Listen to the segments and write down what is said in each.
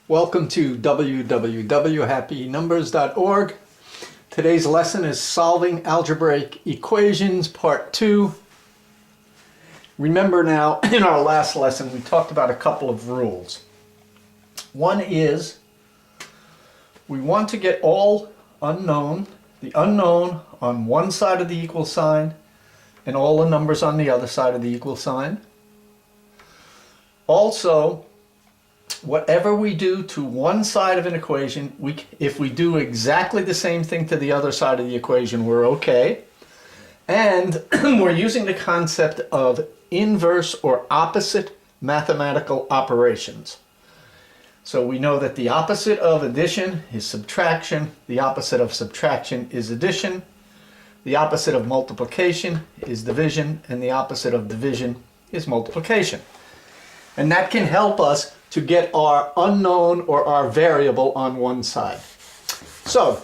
Welcome to www.happynumbers.org. Today's lesson is Solving Algebraic Equations, Part 2. Remember now, in our last lesson, we talked about a couple of rules. One is we want to get all the unknown on one side of the equal sign and all the numbers on the other side of the equal sign. Also, whatever we do to one side of an equation, if we do exactly the same thing to the other side of the equation, we're okay. And we're using the concept of inverse or opposite mathematical operations. So we know that the opposite of addition is subtraction, the opposite of subtraction is addition, the opposite of multiplication is division, and the opposite of division is multiplication. And that can help us to get our unknown or our variable on one side. So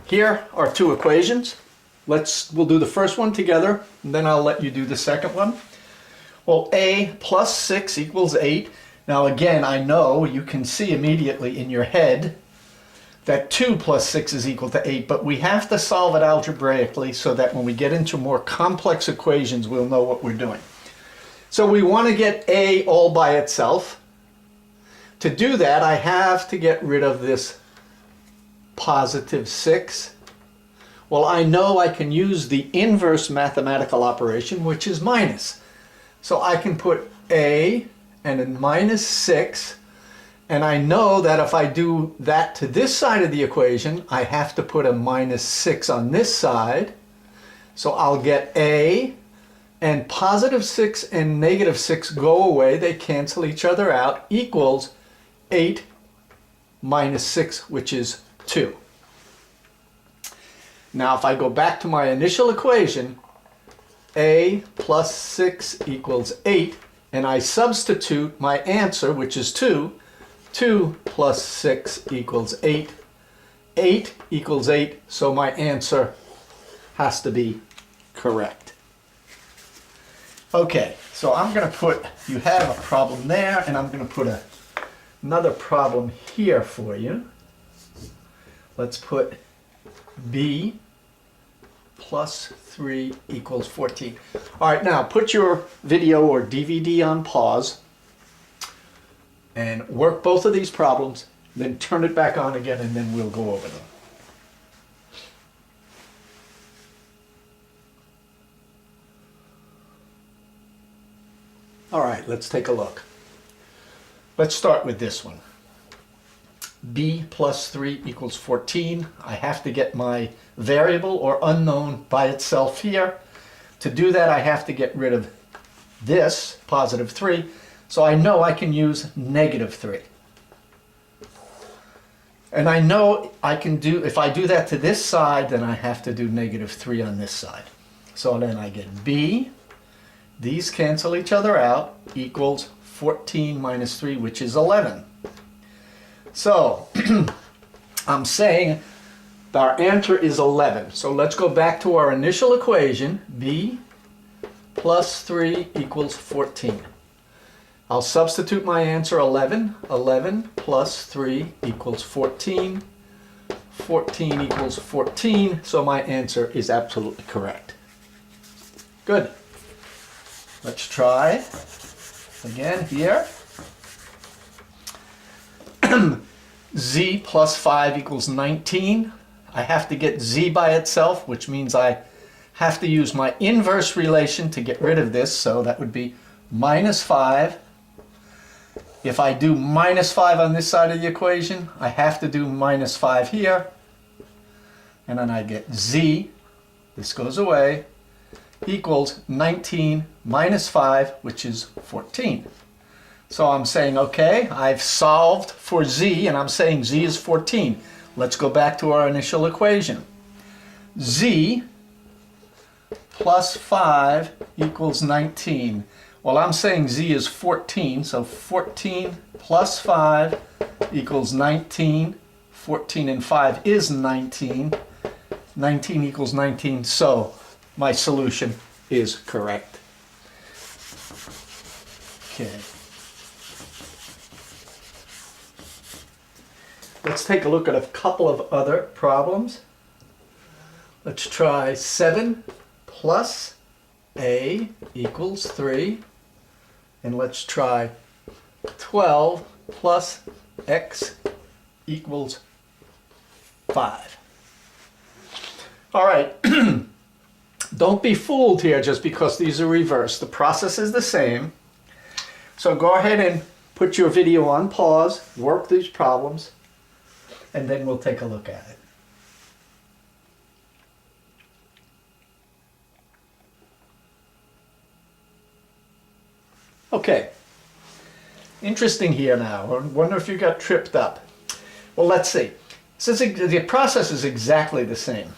here are two equations. We'll do the first one together, and then I'll let you do the second one. Well, a plus 6 equals 8. Now again, I know you can see immediately in your head that 2 plus 6 is equal to 8, but we have to solve it algebraically so that when we get into more complex equations, we'll know what we're doing. So we want to get a all by itself. To do that, I have to get rid of this positive 6. Well, I know I can use the inverse mathematical operation, which is minus. So I can put a and a minus 6, and I know that if I do that to this side of the equation, I have to put a minus 6 on this side. So I'll get a, and positive 6 and negative 6 go away, they cancel each other out, equals 8 minus 6, which is 2. Now if I go back to my initial equation, a plus 6 equals 8, and I substitute my answer, which is 2. 2 plus 6 equals 8. 8 equals 8, so my answer has to be correct. Okay, so I'm going to put, you have a problem there, and I'm going to put another problem here for you. Let's put b plus 3 equals 14. All right, now put your video or DVD on pause and work both of these problems, then turn it back on again, and then we'll go over them. All right, let's take a look. Let's start with this one. b plus 3 equals 14. I have to get my variable or unknown by itself here. To do that, I have to get rid of this, positive 3. So I know I can use negative 3. And I know I can do, if I do that to this side, then I have to do negative 3 on this side. So then I get b, these cancel each other out, equals 14 minus 3, which is 11. So I'm saying our answer is 11. So let's go back to our initial equation. B plus 3 equals 14. I'll substitute my answer 11. 11 plus 3 equals 14. 14 equals 14. So my answer is absolutely correct. Good. Let's try again here. Z plus 5 equals 19. I have to get z by itself, which means I have to use my inverse relation to get rid of this, so that would be minus 5. If I do minus 5 on this side of the equation, I have to do minus 5 here, and then I get z, this goes away, equals 19 minus 5, which is 14. So I'm saying, okay, I've solved for z, and I'm saying z is 14. Let's go back to our initial equation. Z plus 5 equals 19. Well, I'm saying z is 14, so 14 plus 5 equals 19. 14 and 5 is 19. 19 equals 19, so my solution is correct. Okay. let's take a look at a couple of other problems. Let's try 7 plus a equals 3. And let's try 12 plus x equals 5. All right. Don't be fooled here just because these are reversed. The process is the same. So go ahead and put your video on pause, work these problems, and then we'll take a look at it. Okay. Interesting here now. I wonder if you got tripped up. Well, let's see. Since the process is exactly the same.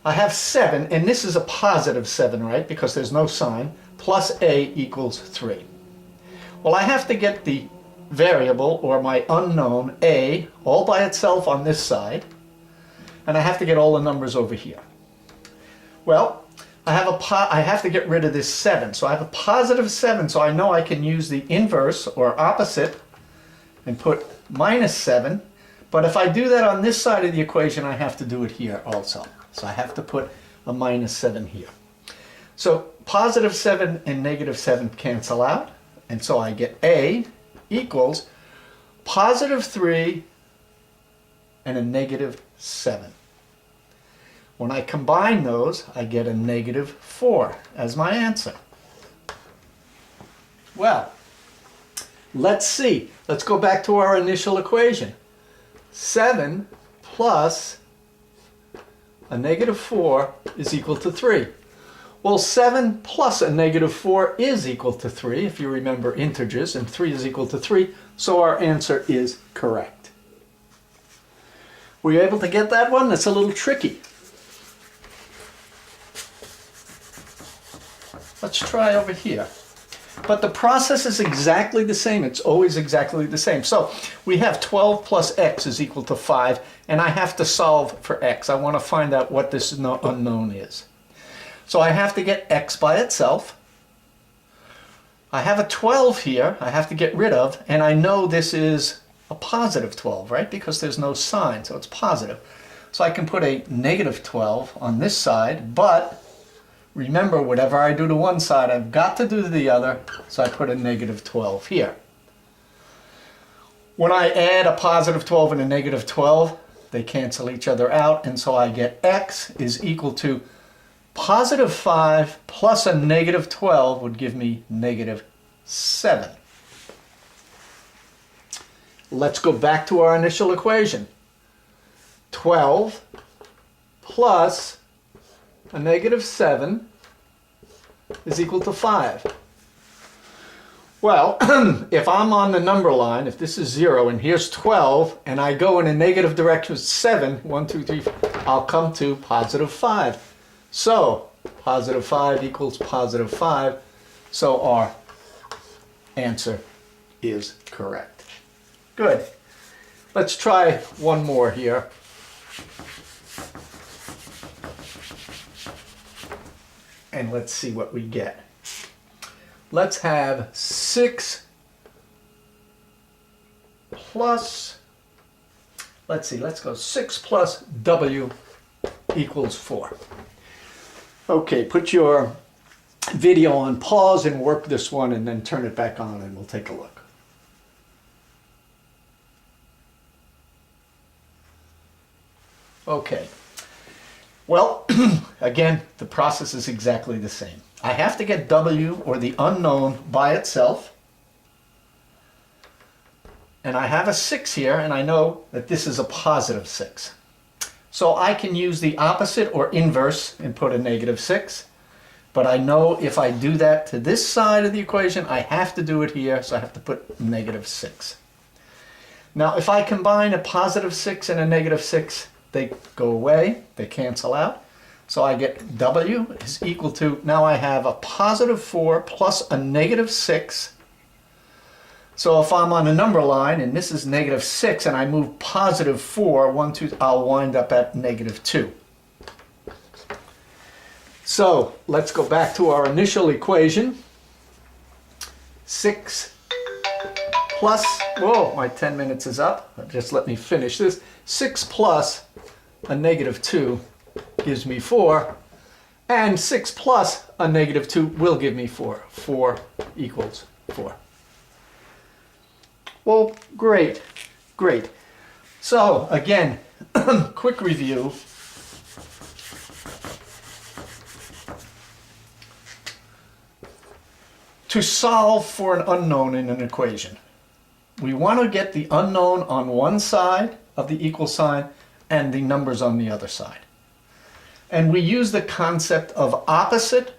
I have 7, and this is a positive 7, right? Because there's no sign, plus a equals 3. Well, I have to get the variable, or my unknown, a, all by itself on this side, and I have to get all the numbers over here. Well, I have to get rid of this 7, so I have a positive 7, so I know I can use the inverse, or opposite, and put minus 7, but if I do that on this side of the equation, I have to do it here also. So I have to put a minus 7 here. So positive 7 and negative 7 cancel out. And so I get a equals positive 3 and a negative 7. When I combine those, I get a negative 4 as my answer. Well, let's see. Let's go back to our initial equation. 7 plus a negative 4 is equal to 3. Well, 7 plus a negative 4 is equal to 3, if you remember integers, and 3 is equal to 3, so our answer is correct. Were you able to get that one? That's a little tricky. Let's try over here. But the process is exactly the same. It's always exactly the same. So we have 12 plus x is equal to 5, and I have to solve for x. I want to find out what this unknown is. So I have to get x by itself. I have a 12 here I have to get rid of, and I know this is a positive 12, right? Because there's no sign, so it's positive. So I can put a negative 12 on this side, but remember, whatever I do to one side, I've got to do to the other, so I put a negative 12 here. When I add a positive 12 and a negative 12, they cancel each other out, and so I get x is equal to positive 5 plus a negative 12 would give me negative 7. Let's go back to our initial equation. 12 plus a negative 7 is equal to 5. Well, if I'm on the number line, if this is 0 and here's 12, and I go in a negative direction 7, 1, 2, 3, 4, I'll come to positive 5. So, positive 5 equals positive 5, so our answer is correct. Good. Let's try one more here. And let's see what we get. Let's have 6 plus, let's go 6 plus w equals 4. Okay, put your video on pause and work this one, and then turn it back on and we'll take a look. Okay. Well, again, the process is exactly the same. I have to get w, or the unknown, by itself. And I have a 6 here, and I know that this is a positive 6. So I can use the opposite or inverse and put a negative 6. But I know if I do that to this side of the equation, I have to do it here, so I have to put negative 6. Now, if I combine a positive 6 and a negative 6, they go away, they cancel out. So I get w is equal to, now I have a positive 4 plus a negative 6. So if I'm on a number line, and this is negative 6, and I move positive 4, 1, 2, I'll wind up at negative 2. So let's go back to our initial equation. 6 plus, whoa, my 10 minutes is up. Just let me finish this. 6 plus a negative 2 gives me 4. And 6 plus a negative 2 will give me 4. 4 equals 4. Well, great, great. So, again, quick review. To solve for an unknown in an equation, we want to get the unknown on one side of the equal sign and the numbers on the other side. And we use the concept of opposite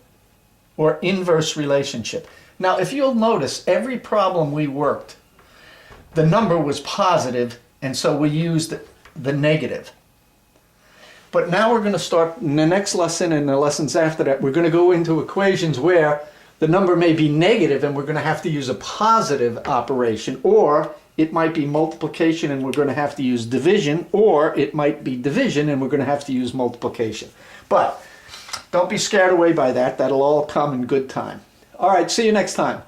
or inverse relationship. Now, if you'll notice, every problem we worked, the number was positive, and so we used the negative. But now we're going to start in the next lesson and the lessons after that, we're going to go into equations where the number may be negative and we're going to have to use a positive operation, or it might be multiplication and we're going to have to use division, or it might be division and we're going to have to use multiplication. But don't be scared away by that. That'll all come in good time. All right, see you next time.